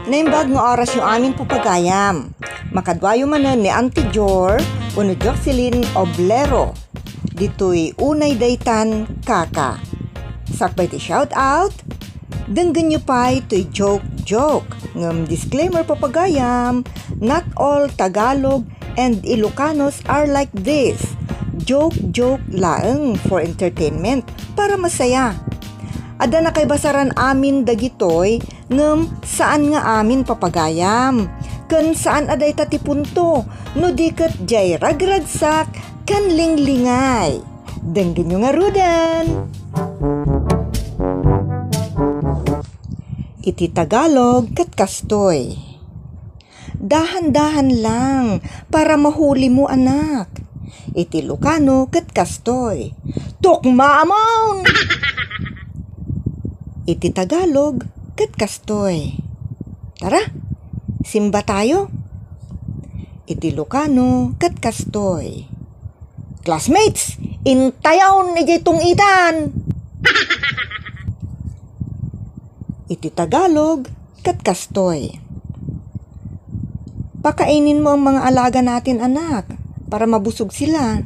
Naimbag nga oras yung aming papagayam. Makadwayo manan ni Auntie Jor o ni Jocelyn Oblero. Dito'y unay daytan kaka. Sakbay ti shout out. Denggan nyo pa ito'y joke. Ngam disclaimer papagayam, not all Tagalog and Ilocanos are like this. Joke laeng for entertainment para masaya. Ada na kay basaran amin dagitoy ngem saan nga amin papagayam. Ken saan aday tati punto no diket jay ragragsak kan linglingay. Denggen nyo nga rudan. Iti Tagalog ket kastoy. Dahan-dahan lang para mahuli mo anak. Iti Ilocano ket kastoy. Tukmaamon! Iti Tagalog ket kastoy. Tara, simba tayo. Iti Ilocano ket kastoy. Classmates, intayaw ni jaytong itan. Iti Tagalog ket kastoy. Pakainin mo ang mga alaga natin anak para mabusog sila.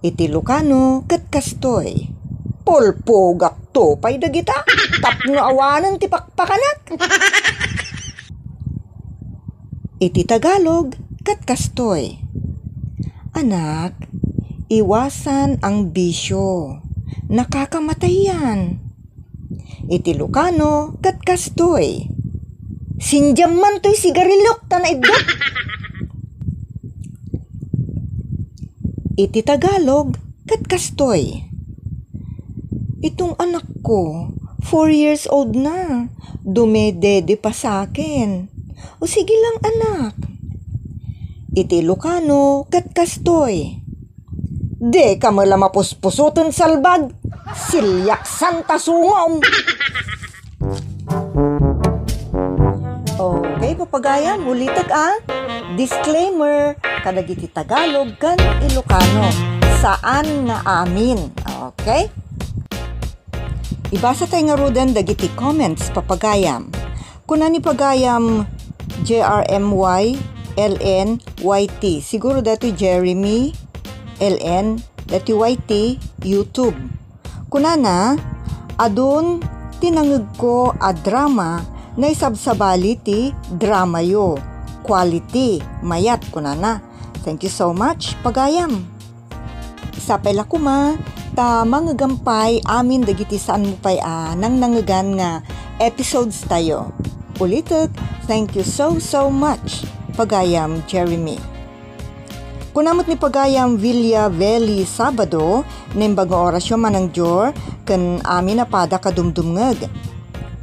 Iti Ilocano ket kastoy. Pulpogak to pay dagita. Tapno awanan ti pakpakanak. Iti Tagalog ket kastoy. Anak, iwasan ang bisyo. Nakakamatay yan. Iti Ilocano ket kastoy. Sinjam man to'y sigarilok tanaidot. Iti Tagalog ket kastoy. Itong anak ko, 4 years old na. Dumedede pa sa akin. O sige lang anak. Iti Ilocano ket kastoy. De ka mala mapuspusuton salbag. Silyak santa sungom. Okay, papagayam, ulitak disclaimer, kadagiti Tagalog kan Ilocano. Saan nga amin. Okay? Ibasa tayo nga rudan dagiti comments, papagayam. Kuna ni pagayam JRMY LNYT. Siguro dati Jeremy LN dati YT YouTube. Kunana, adun tinangeg ko a drama na isabsabali ti drama yo. Quality, mayat kunana. Thank you so much, pagayam. Sapela kuma, ta mangagampay amin dagiti saan mo pay nang nangagan nga episodes tayo. Ulitek, thank you so much, pagayam Jeremy. Kunamot ni pagayam Villa Valley Sabado, nimbag orasyon manang jor, ken amin na pada kadumdumngeg.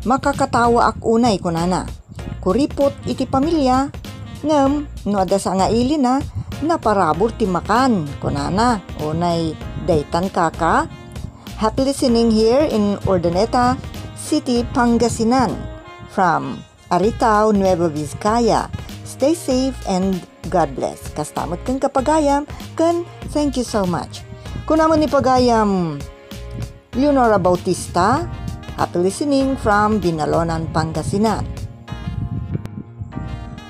Makakatawa ak unay kunana. Kuripot iti pamilya, ngem no ada sa nga ili na, naparabor ti makan kunana. Unay daytan kaka. Happy listening here in Urdaneta City, Pangasinan. From Aritao, Nueva Vizcaya. Stay safe and God bless. Kastamot kang kapagayam, kan thank you so much. Kunamon ni pagayam Leonora Bautista, happy listening from Binalonan, Pangasinan.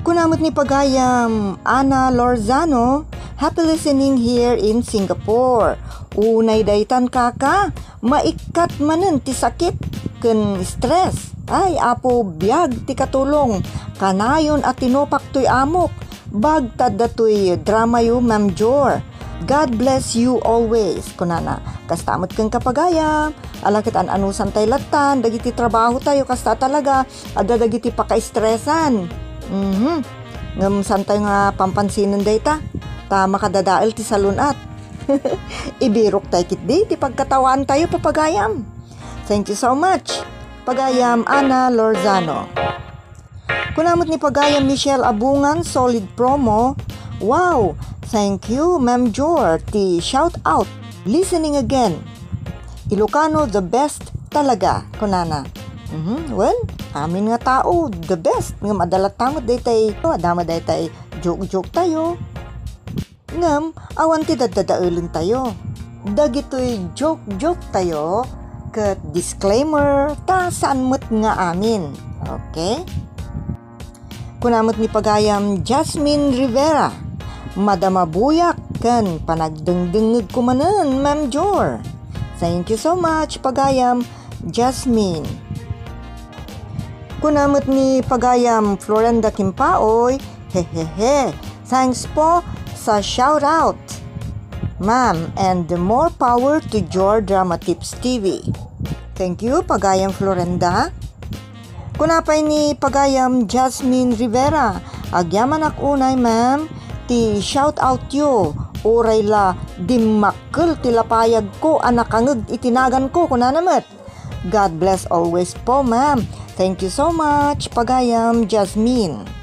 Kunamot ni pagayam Ana Lorzano, happy listening here in Singapore. Unay daytan kaka, maikat manen ti sakit ken stress. Ay apo biag ti katulong, kanayon at tinopak to'y amok. Bagtad dato'y drama yu, Ma'am Jor. God bless you always. Kunana, kastamot kang kapagayam. Alakit anusan tayo latan. Dagiti trabaho tayo, kasta talaga. Ada dagiti paka-stressan. Ngam san tayo nga pampansinan dayta. Ta makadadaal ti salunat. Ibirok tayo kitdi. Ti pagkatawaan tayo, papagayam. Thank you so much, pagayam Ana Lorzano. Kunamot ni pagayam Michelle Abungan, solid promo. Wow, thank you Ma'am Jor, ti shout out. Listening again. Ilocano the best talaga, kunana. Well, amin nga tao, the best. Ngam adalat tamot daytay, adama daytay joke tayo. Ngam, awan ti dadadaulin tayo. Dagitoy joke tayo. Ket disclaimer, ta saan mo't nga amin. Okay? Kunamot ni pagayam Jasmine Rivera. Madamabuyak kan panagdengdengeg kumanen, Ma'am Jor. Thank you so much, pagayam Jasmine. Kunamot ni pagayam Florenda Kimpaoy. Hehehe. Thanks po sa shoutout, ma'am, and more power to Jor Drama Tips TV. Thank you, pagayam Florenda. Kunapay ni pagayam Jasmine Rivera. Agyaman ak unay, ma'am, ti shout out yo. Oray la dimmakkel ti lapayag ko anakangeg itinagan ko kunanamet. God bless always po, ma'am. Thank you so much, pagayam Jasmine.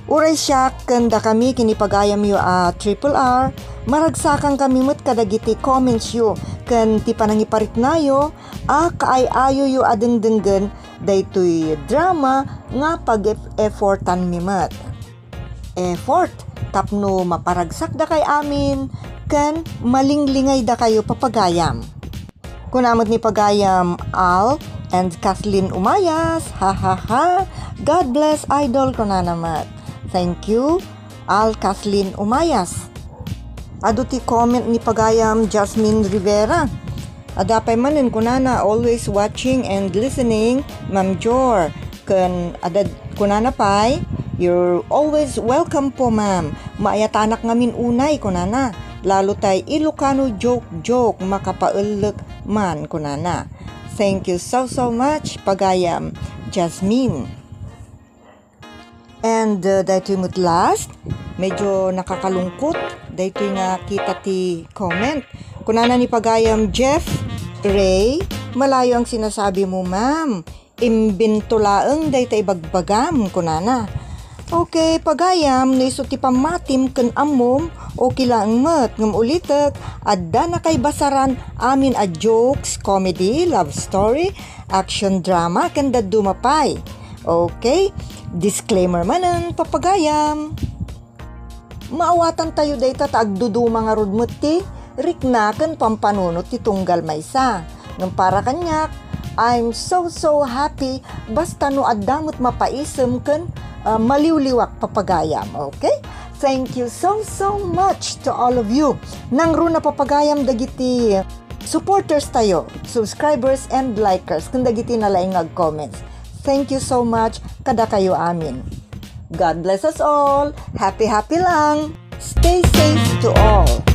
Uray siya kanda kami kini pagayam yo Triple R. Maragsakan kami met kadagiti comments yo ken ti panangiparit nayo kaay-ayo yo adengdenggen daytoy drama nga pag-effortan mi met. Effort tapno maparagsak da kay amin ken malinglingay da kayo papagayam. Kunamot ni pagayam Al and Kathleen Umayas. Ha ha ha. God bless idol kunanamat. Thank you, Al Kathleen Umayas. Ado ti comment ni pagayam Jasmine Rivera. Adapay manen kunana always watching and listening, Ma'am Jor. Ken adad kunana pay, you're always welcome po, ma'am. Maayatanak ngamin unay kunana. Lalo tay Ilocano joke makapaulek man kunana. Thank you so much, pagayam Jasmine. And dahito yung last, medyo nakakalungkot. Dahito yung kita ti comment. Kunana ni pagayam Jeff Ray, malayo ang sinasabi mo, ma'am. Imbintulaeng dahito ibagbagam kunana. Okay, pagayam, niso ti pamatim ken amom, okay lang met, ngam ulitek, adda na kay basaran amin a jokes, comedy, love story, action drama, ken dadumapay. Okay, disclaimer manen, papagayam. Maawatan tayo dayta taagduduma nga rudmet ti, riknaken pampanunot ti tunggal maysa. Ngam para kanyak, I'm so happy, basta no addamot mapaisem ken, maliwliwak papagayam, okay? Thank you so much to all of you. Nangro na papagayam dagiti supporters tayo, subscribers and likers, kung dagiti nalaing comments. Thank you so much, kada kayo amin. God bless us all. Happy lang. Stay safe to all.